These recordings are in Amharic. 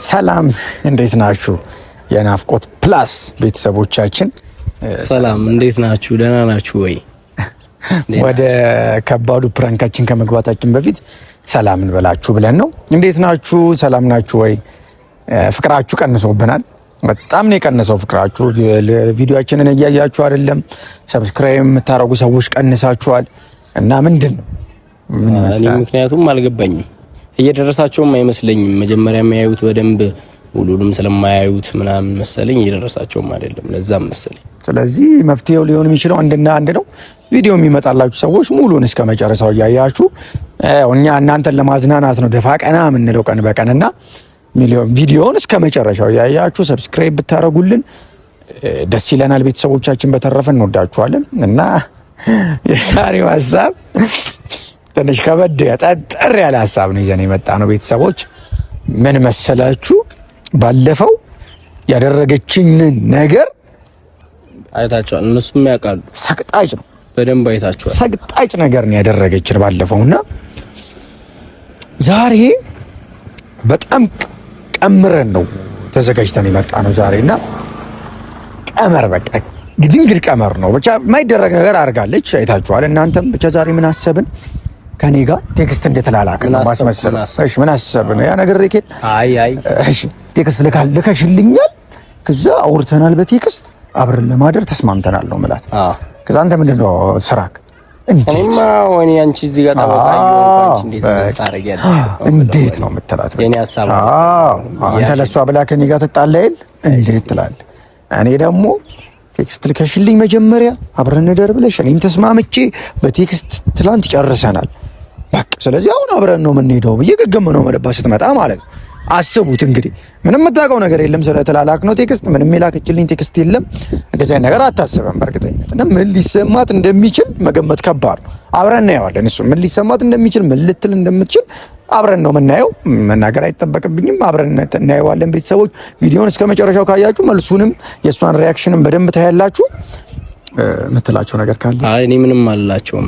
ሰላም እንዴት ናችሁ? የናፍቆት ፕላስ ቤተሰቦቻችን ሰላም እንዴት ናችሁ? ደህና ናችሁ ወይ? ወደ ከባዱ ፕራንካችን ከመግባታችን በፊት ሰላም እንበላችሁ ብለን ነው። እንዴት ናችሁ? ሰላም ናችሁ ወይ? ፍቅራችሁ ቀንሶብናል። በጣም ነው የቀነሰው ፍቅራችሁ። ቪዲዮአችንን እያያችሁ አይደለም። ሰብስክራይብ የምታረጉ ሰዎች ቀንሳችኋል እና ምንድነው? እኔ ምክንያቱም አልገባኝም። እየደረሳቸውም አይመስለኝም። መጀመሪያ የሚያዩት በደንብ ሁሉንም ስለማያዩት ምናምን መሰለኝ እየደረሳቸውም አይደለም። ለዛም መሰለኝ። ስለዚህ መፍትሄው ሊሆን የሚችለው አንድና አንድ ነው። ቪዲዮ የሚመጣላችሁ ሰዎች ሙሉን እስከ መጨረሻው እያያችሁ እኛ እናንተን ለማዝናናት ነው ደፋ ቀና የምንለው ቀን በቀንና ቪዲዮውን እስከ መጨረሻው እያያችሁ ሰብስክራይብ ብታረጉልን ደስ ይለናል። ቤተሰቦቻችን በተረፈ እንወዳችኋለን እና የዛሬው ሀሳብ ትንሽ ከበድ ጠጠር ያለ ሀሳብ ነው ይዘን የመጣ ነው። ቤተሰቦች ምን መሰላችሁ? ባለፈው ያደረገችኝን ነገር አይታችኋል። እነሱም ያውቃሉ። ሰቅጣጭ ነው፣ በደንብ አይታችኋል። ሰቅጣጭ ነገር ነው ያደረገችን ባለፈውና ዛሬ በጣም ቀምረን ነው ተዘጋጅተን የመጣ ነው ዛሬና ቀመር በቃ ግድንግድ ቀመር ነው። ብቻ የማይደረግ ነገር አድርጋለች። አይታችኋል እናንተም። ብቻ ዛሬ ምን አሰብን? ከኔ ጋር ቴክስት እንደተላላከ ነው ማስመሰል። እሺ ምን አሰብን? ያ ነገር ረኬት እሺ ቴክስት ልከሽልኛል። ከዛ አውርተናል በቴክስት አብረን ለማደር ተስማምተናል ነው ማለት። ከዛ አንተ ምንድነው ስራክ? እኔማ ወኔ አንቺ እዚህ ጋር ተባባዩ እንዴት ታረጋለህ? እንዴት ነው የምትላት? የኔ ሐሳብ አንተ ለሷ ብላ ከኔ ጋር ትጣላይል እንዴት ትላለህ? እኔ ደግሞ ቴክስት ልከሽልኝ መጀመሪያ አብረን እንደር ብለሽ እኔም ተስማምቼ በቴክስት ትላንት ጨርሰናል። በቃ ስለዚህ አሁን አብረን ነው የምንሄደው ብዬ ገገም ነው መለባ ስትመጣ ማለት ነው። አስቡት እንግዲህ ምንም የምታውቀው ነገር የለም ስለተላላክ ነው ቴክስት። ምንም የላከችልኝ ቴክስት የለም። እንደዚህ ነገር አታስበም በእርግጠኝነት እና ምን ሊሰማት እንደሚችል መገመት ከባድ ነው። አብረን እናየዋለን። እሱ ምን ሊሰማት እንደሚችል ምን ልትል እንደምትችል አብረን ነው የምናየው። መናገር አይጠበቅብኝም። አብረን እናየዋለን። ቤተሰቦች ቪዲዮውን እስከ መጨረሻው ካያችሁ መልሱንም የእሷን ሪያክሽንም በደንብ ታያላችሁ። ምትላቸው ነገር ካለ? አይ እኔ ምንም አልላቸውም።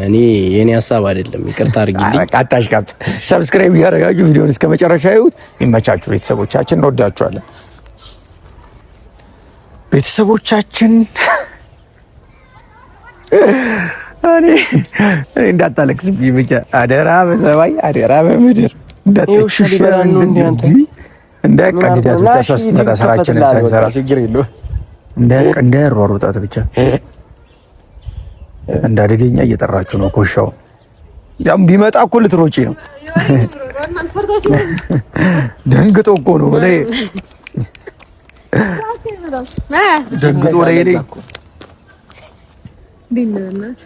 እኔ የኔ ሐሳብ አይደለም። ይቅርታ አድርጊልኝ። አታሽቃብጥ። ሰብስክራይብ ያደርጋችሁ ቪዲዮውን እስከ መጨረሻ ይዩት። ይመቻችሁ ቤተሰቦቻችን፣ እንወዳችኋለን። ቤተሰቦቻችን እኔ እንዳታለቅስብኝ ብቻ አደራ፣ በሰማይ አደራ፣ በምድር እንዳትሽሽ እንዳያቃድዳት ብቻ ሶስት መጣ ስራችንን ሳንሰራ ችግር የለውም። እንደ ሮሮጣት ብቻ እንዳደገኛ እየጠራችሁ ነው። ኮሻው ያም ቢመጣ እኮ ልትሮጪ ነው። ደንግጦ እኮ ነው ወደ ደንግጦ ወደ ይሄ ዲንናት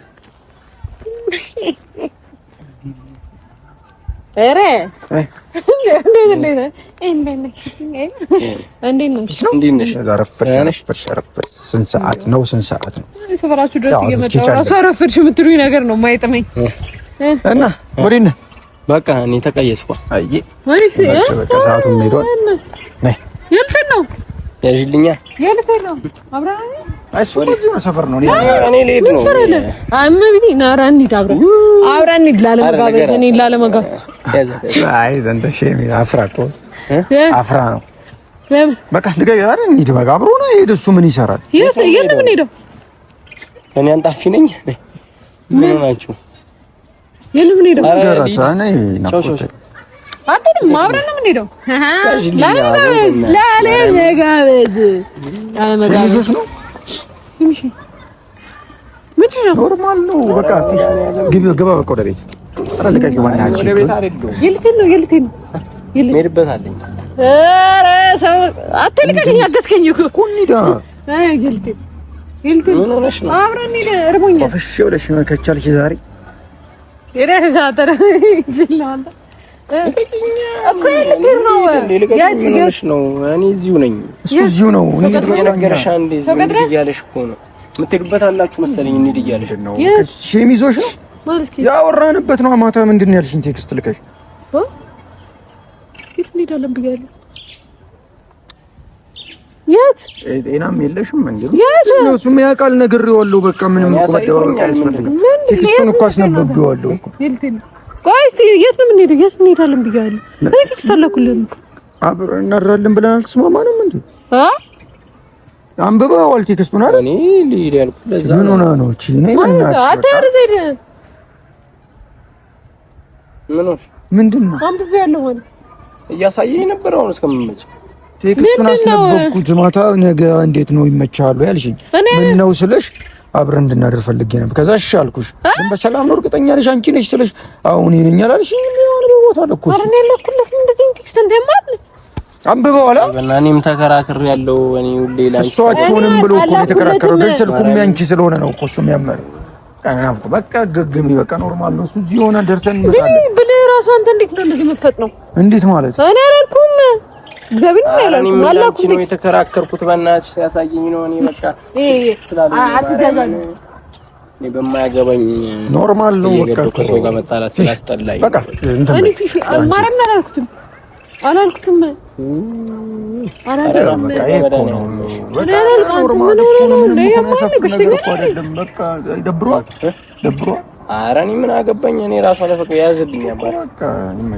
ኧረ ስንት ሰዓት ነው? ሰፈራችሁ ድረስ እየመጣሁ እራሱ አረፈድሽ የምትሉኝ ነገር ነው የማይጥመኝ እና ወዲህ ነህ። በቃ እኔ ተቀየስኩ። አይ በቃ ሰዓቱም ሄዷል። ነይ የልተን ነው ያዥልኛ የልተን ነው አብረን እሱ እዚህ ነው ሰፈር ነው። እኔ ልሄድ ነው። እመቤቴ ና እንሂድ አብረን እንሂድ ላለመጋበዝ እኔ ላለመጋበዝ አይ ዘንተ ሼሚ አፍራ ነው። በቃ ልገይ አይደል? እንሂድ በቃ አብሮ ነው ይሄድ። እሱ ምን ይሰራል? የት ነው የምንሄደው? እኔ አንጣፊ ነኝ። ምን ናችሁ? የት ነው የምንሄደው? ገራታ ነኝ ናፍቆት አጥተን አብረን ነው የምንሄደው። ላለመጋበዝ ነው። ምንድን ነው? ኖርማል ነው በቃ ፊሽ ግባ በቃ ወደ ቤት አረልቀቂ ዋናች የልቴን ነው ሜድበት አለኝ። ኧረ ሰው አትልቀኝ፣ አገትከኝ እኮ ኩኒዳ የልቴን ምን ሆነሽ ነው? አብረን እንሂድ እርቦኛል። ፈሽ ወለሽ ከቻልሽ ዛሬ የራስ ዛተረ ይችላል እኮ የልቴን ነው ያቺ ነው። እኔ እዚሁ ነኝ፣ እሱ እዚሁ ነው። እንሂድ በነገርሽ አንዴ ዝም እያለሽ እኮ ነው። የምትሄዱበት አላችሁ መሰለኝ። እንሂድ እያለሽ ነው። ሸሚዞሽ ነው ያወራንበት ነው። ማታ ምንድን ነው ያልሽኝ? ቴክስት ልከሽ የት እንሄዳለን ብያለሁ። የት ጤናም የለሽም እንዴ? ነው እሱም ያውቃል ነግሬዋለሁ። በቃ ምንም እኮ በቃ አያስፈልግም። ቴክስቱን እኮ አስነብቤዋለሁ እኮ። ቆይ እስኪ የት ነው የምንሄደው? የት እንሄዳለን ብያለሁ። እኔ ቴክስት አላኩልህም እኮ አብረን እናድራለን ብለን አልተስማማንም እንዴ? አንብበዋል ቴክስቱን አይደል? እኔ ልሂድ ያልኩት ለዛ ምን ሆነ ነው? እቺ ነኝ እናት አታር ዘይደ ምንድን ነው አንብቤያለሁ ማለት እያሳየኝ ነበር። አሁን እስከምመጭ ቴክስቱን አስነበብኩት ማታ። ነገ እንዴት ነው ይመቻሉ ያልሽኝ? ምን ነው ስለሽ አብረን እንድናደር ፈልጌ ነበር። ከዛ እሺ አልኩሽ። ግን በሰላም ነው እርግጠኛ ነሽ አንቺ ነሽ ስለሽ አሁን ይሄን ያላልሽኝ ምን ቦታ ለኩሽ? አረ እኔ ለኩልህ እንደዚህ ቴክስት እንደማል አንብበዋላ እና እኔም ተከራክር ያለው እኔ ሌላ እሷ አትሆንም ብሎ እኮ የተከራከረው ግን ስልኩም ያንቺ ስለሆነ ነው እኮ እሱም ያመረው። ቀናፍኩ በቃ ገግም በቃ ኖርማል ነው። እሱ እዚህ ሆነ ደርሰን እንመጣለን ብለህ ራሱ አንተ እንዴት ነው እንደዚህ መፈጥ ነው? እንዴት ማለት እኔ አላልኩም እግዚአብሔር ነው ያላልኩም አላልኩም ነው የተከራከርኩት። በእናትሽ ሲያሳየኝ ነው እኔ በቃ አትጃጃሉ እኔ በማያገባኝ ኖርማል ነው በቃ ከሰው ጋር መጣላት ስላስጠላኝ በቃ እንትን እኔ ፊሽ ማረም አላልኩትም አላልኩትም አላልኩም ደብሮ ኧረ እኔ ምን አገባኝ? እኔ ራሱ አለፈቀ ያዝልኝ አባል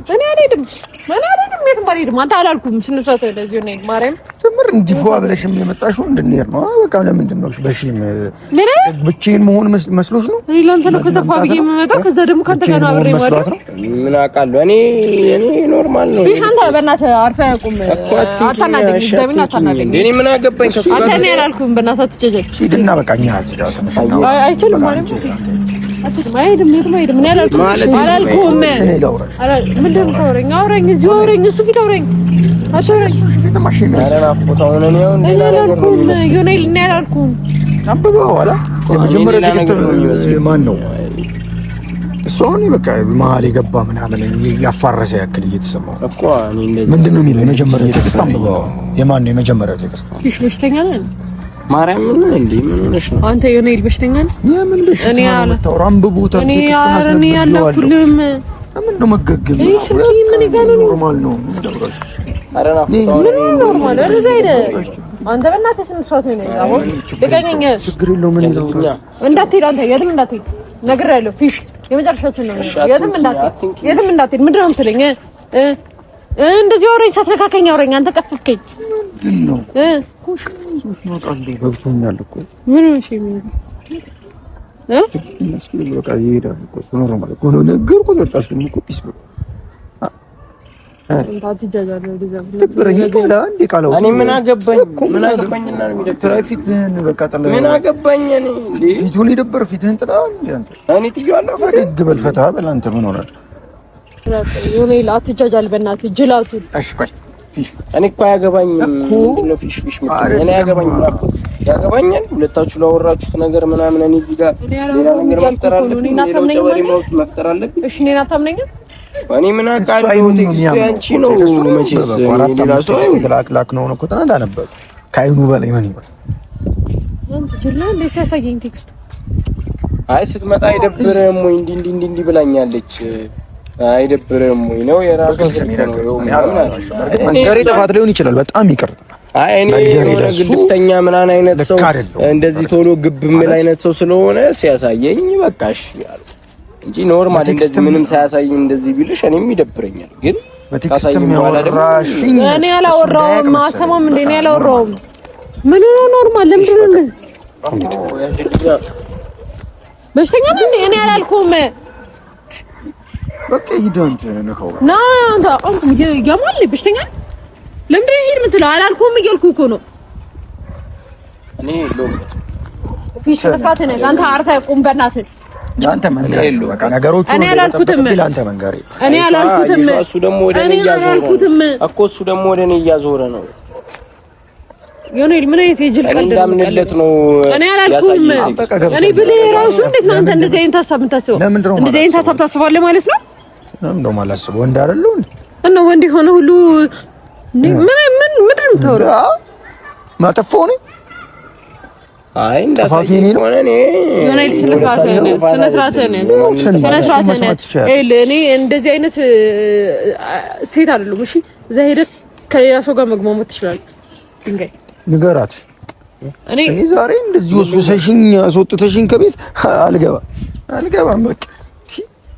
እኔ አልሄድም የትም አልሄድም። አንተ አላልኩም ስነ ስርዓት ወደዚህ ነው ማርያም ትምር እንዲፏ ብለሽም የመጣሽው እንድንሄድ ነው። በቃ ለምንድን ነው በሺም ብቻዬን መሆን መስሎሽ ነው? እኔ ላንተ ነው ከዛ ፏ ብዬ የምመጣው ከዛ ደግሞ ካንተ ጋር ነው አብሬ ማለት ነው። ምን አውቃለሁ እኔ ኖርማል ነው። ፊሽ አንተ በእናትህ አርፈህ ቁም። አታናደኝ እግዚአብሔር አታናደኝ። እኔ ምን አገባኝ ከሱ ጋር አንተ እኔ አላልኩም በእናትህ አትጨጨቅ። ሂድና በቃ እኛ አትጫው ተነሳው አይችልም ማለት ነው። አትማይድም የትማይድም ምን ያላልኩም አላልኩም። ምንድን ነው የምታወራኝ? አውራኝ እዚሁ አውራኝ እሱ ፊት አውራኝ አውራኝ እሱ ፊት ማሽን አላልኩም ዮናይል እና ያላልኩም አንብበው አላ የመጀመሪያ ቴክስት ማን ነው እሱ? አሁን በቃ መሀል የገባ ምናምን ያፋረሰ ያክል እየተሰማው እኮ እኔ እንደዚህ ምንድን ነው የሚለው የመጀመሪያ ቴክስት አንብበው። የማን ነው የመጀመሪያው ቴክስት? እሺ በሽተኛ ነህ ማርያም ምን እንዴ ምን ሆነሽ ነው አንተ? ዮናይል በሽተኛ ነህ? የምን በሽተኛ? እኔ አላውራም በቦታ ቴክስት እኔ ያላኩልም ምን ነው መገገም እኔ ስልክ ምን ይጋኑ ኖርማል ነው ደብረሽ አረና ምን ኖርማል እዛ ሄደ አንተ በእናትህ ስንት ሰዓት ነው ያለው? ልቀቀኝ። ችግር የለውም ምን ነው እንዳትሄድ አንተ የትም እንዳትሄድ ነግሬሃለሁ። ፊሽ የመጨረሻችን ነው። የትም እንዳትሄድ ምንድን ነው የምትለኝ? እንደዚህ አውረኝ ሳትነካከኝ አውረኝ። አንተ ቀፍፍከኝ ነው ኮሽ ነው ቃል ገብቶኛል እኮ ምን ነው እሺ ምን መስኪን በቃ ይሄዳል እኮ እሱ ኖርማል እኮ ነው ነገርኩት። በቃ እሱ እኮ ፒስ ነው እኔ ምን አገባኝ እና ነው የሚደብረው ፊትህን በቃ ጥላ ምን አገባኝ እኔ ፊቱን ይደብር ፊትህን ጥላ አንተ እኔ ጥያለሁ ፈገግ በል ፈታ በል አንተ ምን ሆነህ ዮናይል አትጃጃል በእናትህ ጅላቱ እሺ ቆይ እኔ እኮ አያገባኝም ምንድነው ፊሽ እኔ አያገባኝም ያገባኛል ሁለታችሁ ላወራችሁት ነገር ምናምን እኔ እዚህ ጋር ሌላ ነገር መፍጠር አለብኝ መፍጠር አለብኝ እሺ እኔን አታምነኝም እኔ ምን አውቃለሁ ቴክስቱ ያንቺ ነው መቼስ ሌላ ሰው ላክ ነው እኮ ተናዳ ነበር ከአይኑ በላይ ምን ይሆን አንተ ጅላ እንዴት ያሳየኝ ቴክስቱ አይ ስትመጣ አይደብርም ወይ እንዲ ብላኛለች አይደብርም ወይ ነው የራሱ ስልክ ነው መንገሬ ጥፋት ሊሆን ይችላል በጣም ይቅርታ አይ እኔ ግልፍተኛ ምናምን አይነት ሰው እንደዚህ ቶሎ ግብ ምን አይነት ሰው ስለሆነ ሲያሳየኝ በቃሽ ያሉ እንጂ ኖርማል እንደዚህ ምንም ሳያሳየኝ እንደዚህ ቢልሽ እኔም ይደብረኛል። ግን በቴክስትም ያወራሽኝ እኔ አላወራሁም ማሰማም እንደ እኔ አላወራሁም ምን ነው ኖርማል ለምንድን ነው በሽተኛ ነኝ እኔ አላልኩም በቃ ሂደንት ነካው ና አንተ አንተ ያማል በሽተኛ ለምንድን ነው ሄድ የምትለው አላልኩም እያልኩ እኮ ነው እኔ ሎም ፊሽ ተፋተ ነህ አንተ አርፈህ ቁም በእናትህ አንተ መንገር የለው በቃ ነገሮቹ እኔ አላልኩትም አንተ መንገር እኔ አላልኩትም እሱ ደግሞ ወደ እኔ እያዞረ ነው እኮ እሱ ደግሞ ወደ እኔ እያዞረ ነው ዮናይል ምን አይነት የጅል ቀልድ ነው እኔ አላልኩም እኔ ብለህ ራሱ እንዴት ነው አንተ እንደዚህ አይነት ሀሳብ የምታስበው እንደዚህ አይነት ሀሳብ ታስባለህ ማለት ነው ለምን ደሞ አላስበው ወንድ አይደለው እና ወንድ የሆነ ሁሉ ምን ምንድን ነው የምታወራው ማጠፋው ነው አይ እንዳሳየኝ ሆነ እኔ ዮናይል ስነ ስርዓት እኔ እንደዚህ አይነት ሴት አይደለም። እሺ እዛ ሄደህ ከሌላ ሰው ጋር መግማማት ትችላለህ። ድንጋይ ንገራት። እኔ ዛሬ እንደዚህ ወስወሰሽኝ አስወጥተሽኝ ከቤት አልገባም። በቃ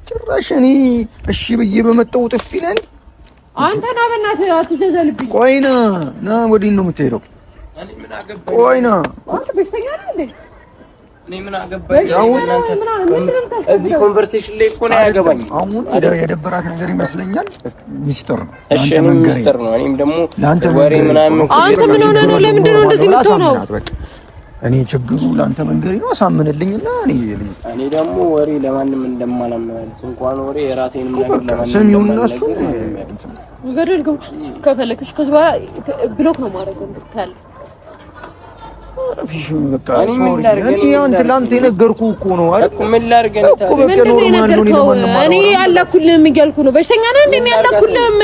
ጭራሽ እኔ እሺ ብዬ በመጣው ጥፊ ነን። አንተ ና በእናትህ አትጀዘልብኝ። ቆይ ና ወዲህ ነው የምትሄደው? ቆይ ና አንተ በሽተኛ ነህ እንዴ? እኔ ምን አገባኝ? እዚህ ኮንቨርሴሽን ላይ እኮ ነው ያገባኝ። አሁን የደበራት ነገር ይመስለኛል። ሚስጥር ነው። እሺ ሚስጥር ነው። እኔም ደግሞ ወሬ ምናምን አንተ ምን ሆነህ ነው? ለምንድን ነው እንደዚህ የምትሆነው? እኔ ችግሩ ላንተ መንገሪ ነው። አሳምንልኝና እኔ ደግሞ ወሬ ለማንም እንደማላምናለሁ። እንኳን ወሬ የራሴንም ነገር ለማንም ሰሚውን እሱ ገደልከው። ከፈለክሽ ከዚህ በኋላ ብሎክ ነው ማድረግ ካለ ፊሽም በቃ ሶሪ አንተ ላንተ የነገርኩህ እኮ ነው አይደል? ምን ላድርግ እኮ በቃ ኖርማል ነው። እኔ ያላኩልህም እያልኩህ ነው። በሽተኛ ነህ እንዴ? እኔ ያላኩልህም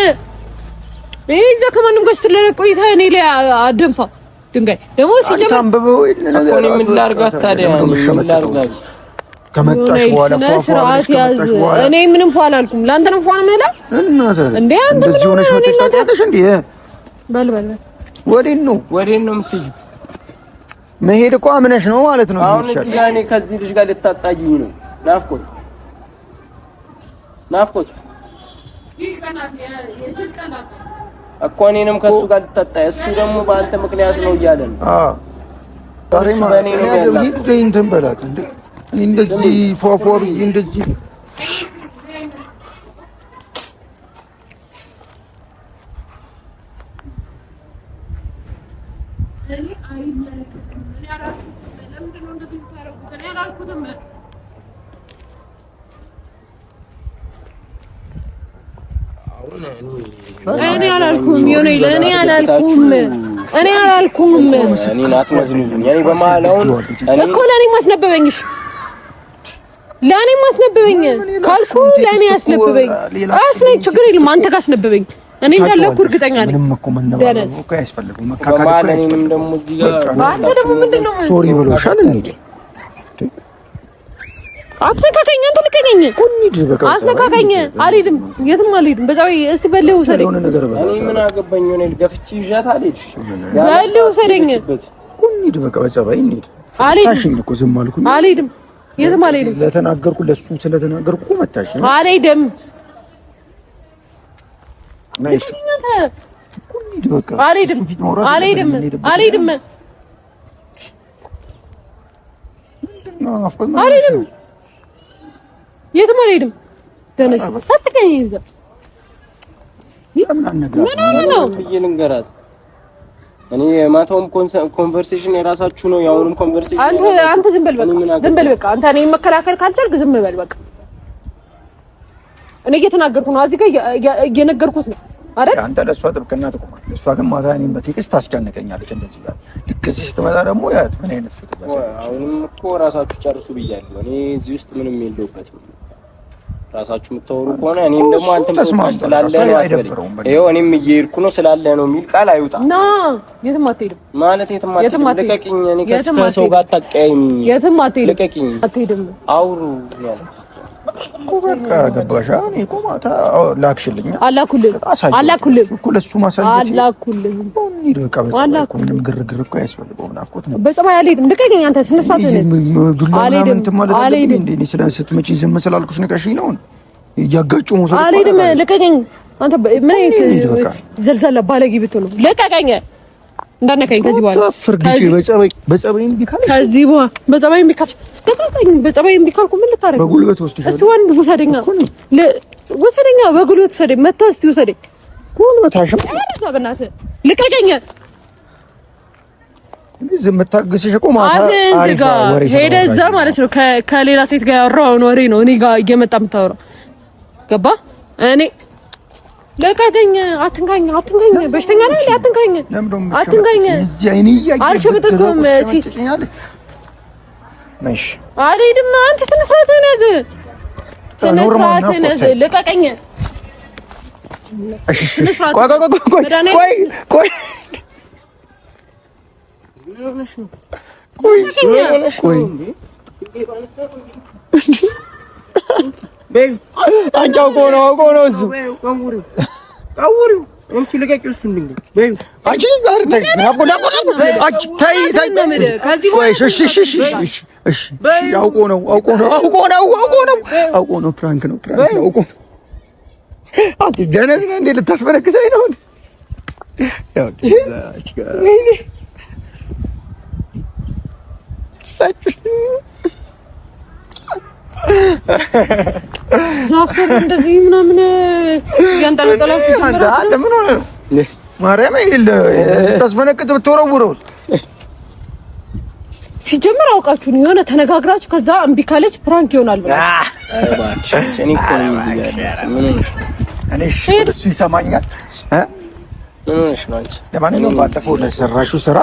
እዛ ከማንም ጋር ስትለቅ ቆይተህ እኔ ላይ አደንፋ ድንጋይ ደግሞ ሲጀምር አንብበው ነገር እኮ ምን ላድርጋት ታዲያ? ምን ላድርጋት? ከመጣሽ በኋላ ስርዓት ያዝ። እኔ ምንም ፏ አላልኩም። ላንተ ነው ፏ ነው ማለት እንዴ? አንተ ምን ሆነሽ መጥተሽ ታውቂያለሽ እንዴ? በል ወዴት ነው የምትሄጂው? መሄድ እኮ አምነሽ ነው ማለት ነው። አሁን እዚህ ጋር እኔ ከዚህ ልጅ ጋር ልታጣጂኝ ነው። ናፍቆት እኮ እኔንም ከሱ ጋር ልታጣይ፣ እሱ ደግሞ በአንተ ምክንያት ነው እያለ ነው። ታሪማ እኔ አጀብኝ እንትን በላት እንዴ እንደዚህ ፏፏ ብዬ እንደዚህ እኔ አላልኩም። እኔ አላልኩም። እኔን አትመዝኑኝ። እኔ በመሀላውን እኮ ለእኔም አስነበበኝሽ ካልኩ ለእኔ አስነበበኝ። አስነኝ ችግር የለም። አንተ ጋር አስነበበኝ። እኔ እንዳለኩ እርግጠኛ ነኝ። ምንም እኮ መነባበሩ እኮ ያስፈልገው መካካል እኮ ደግሞ እዚህ ጋር አንተ ደግሞ ምንድነው ሶሪ ብሎሻል እንዴ? አትነካከኝ። አንተ ልቀቀኝ። አትነካከኝ። አልሄድም፣ የትም አልሄድም። በዛው እስቲ በለው ውሰደኝ። እኔ ምን አገባኝ? እኔ ገፍቼ ይዣት አልሄድሽ። በለው ውሰደኝ። እንሂድ፣ በቃ በጸባይ እንሂድ። አልሄድም እኮ ዝም አልኩኝ። አልሄድም፣ የትም አልሄድም። ለተናገርኩ ለሱ ስለተናገርኩ መታሽ። አልሄድም። ናይስ እንሂድ፣ በቃ አልሄድም። የትም አልሄድም። ደነዝ ፈትከኝ ይዘ ነው ልንገራት። እኔ የማታውም ኮንቨርሴሽን የራሳችሁ ነው፣ ያውንም ኮንቨርሴሽን አንተ ዝም በል በቃ አንተ እኔ መከላከል ካልቻልክ ዝም በል በቃ። እኔ እየተናገርኩ ነው፣ እዚህ ጋር እየነገርኩት ነው አይደል? አንተ ለሷ ጥብቅና ትቆማለህ። እሷ ግን ማታ እኔን በቴክስት ታስጨንቀኛለች እንደዚህ ጋር። ልክ እዚህ ስትመጣ ደግሞ ያት ምን አይነት ፍቅር ነው? አሁንም እኮ ራሳችሁ ጨርሱ ብያለሁ። እኔ እዚህ ውስጥ ምንም የለውበትም። ራሳችሁ የምታወሩ ከሆነ እኔም ደግሞ አንተም ስላለ ነው አይደብረውም። ይኸው እኔም እየሄድኩ ነው ስላለ ነው የሚል ቃል አይውጣ። ና የትም አትሄድም ማለት የትም አትሄድም። ልቀቂኝ። እኔ ከሰው ጋር አታቀያይም። የትም አትሄድም። ልቀቂኝ። አትሄድም። አውሩ ያለ በቃ ገባሻ? እኔ እኮ ማታ ላክሽልኝ አላኩልህ እኮ ለእሱ ማሳየት አላኩልህ። እንሂድ በቃ በቃ ምንም ግርግር እኮ አያስፈልገውም። ናፍቆት ነው። በጸባይ አልሄድም። ልቀቀኝ። አንተ ስነ ስርዓት ነህ። አልሄድም። ስትመጪ ዝም ስላልኩሽ ንቀሽኝ ነው እያጋጩ መውሰድ። አልሄድም። ልቀቀኝ። አንተ ምን አይነት ዘልዘላ ባለጌ ብትሆን ነው? ልቀቀኝ። እንዳነካኝ ከዚህ በኋላ ፍርግጪ በጸባይ ቢካልሽ ከዚህ በኋላ በጸባይ ቢካልሽ ተቀጣኝ። በጸባይ ቢካልኩ ምን ልታረግ? በጉልበት ወስደሽ እስቲ ወንድ ወሰደኛ በጉልበት ወሰደኝ። መታ እስቲ ወሰደኝ። ጉልበታሽም አረጋ በእናትህ ልቀቀኝ። ዝም ታግስሽ እኮ ማታ አሪፍ ወሬ ሄደህ እዛ ማለት ነው ከሌላ ሴት ጋር ያወራውን ወሬ ነው እኔ ጋር እየመጣ የምታወራው። ገባ? እኔ ለቀቀኝ። አትንካኝ። በሽተኛ ነህ እንዴ? አትንካኝ። እዚህ አይኔ አልሸመጠኩም። ነሽ አልሄድም። አንተ ስነ ስርዓትህን ያዝ። ልቀቀኝ። እሺ ቆይ አንቺ አውቆ ነው እሱ አንቺ ልቀቂው እሱን ድንገት በይ አንቺ ጋር ተይ አንቺ ተይ እሺ አውቆ ነው ፕራንክ ነው አውቆ አንቺ ደነዝ ነህ እንዴ ልታስፈነክተኝ ነው ያው ወይኔ ዛፍሰር እንደዚህ ምናምን ያንጠለጠላችሁ አንተ ምን ሆነ ነው ማርያም አይደለ ተስፈነክተ ብትወረውረው ሲጀምር አውቃችሁ ነው የሆነ ተነጋግራችሁ ከዛ እምቢ ካለች ፕራንክ ይሆናል ብላ እባክሽ እኔ እኮ ነው እዚህ ጋር ምን ሆነሽ እኔ እሱ ይሰማኛል ምን ሆነሽ ነው አንቺ ለማንኛውም ባለፈው ለሰራሹ ስራ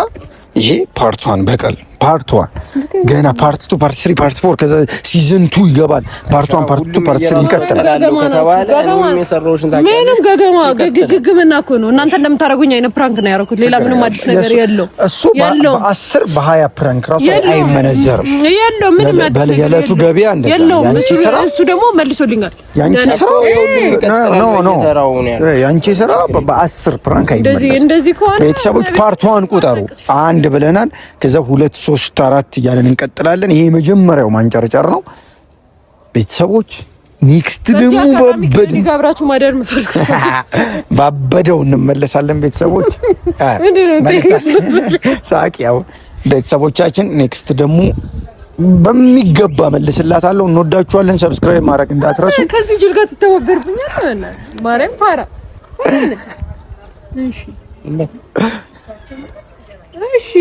ይሄ ፓርት 1 በቀል ፓርት 1 ገና ፓርት 2 ፓርት 3 ፓርት 4 ከዛ ሲዝን 2 ይገባል ፓርት 1 ፓርት 2 ፓርት 3 ይቀጥላል ከተባለ እኔም የሰራሁሽን ታውቂያለሽ ምንም ገገማ እኮ ነው እናንተ እንደምታረጉኝ አይነት ፕራንክ ነው ያደረኩት ሌላ ምንም አዲስ ነገር የለውም እሱ በ10 በ20 ፕራንክ ራሱ አይመነዘርም የለውም ምንም አዲስ ነገር በለገለቱ ገበያ እንደዛ ያንቺ ስራ እሱ ደግሞ መልሶልኛል ያንቺ ስራ ኖ ያንቺ ስራ በ10 ፕራንክ አይመነዘርም እንደዚህ ከሆነ ቤተሰቦች ፓርት 1 ቁጠሩ 1 ብለናል ከዛ 2 3 4 እያለን እንቀጥላለን ይሄ የመጀመሪያው ማንጨርጨር ነው ቤተሰቦች ኔክስት ደግሞ ጋብራችሁ ማደር ምፈልኩት ባበደው እንመለሳለን ቤተሰቦች ሳቂ ያው ቤተሰቦቻችን ኔክስት ደግሞ በሚገባ መልስላታለሁ እንወዳችኋለን ሰብስክራይብ ማድረግ እንዳትረሱ ከዚህ ጅል ጋር ትተባበርብኛል ማርያም ፓራ እሺ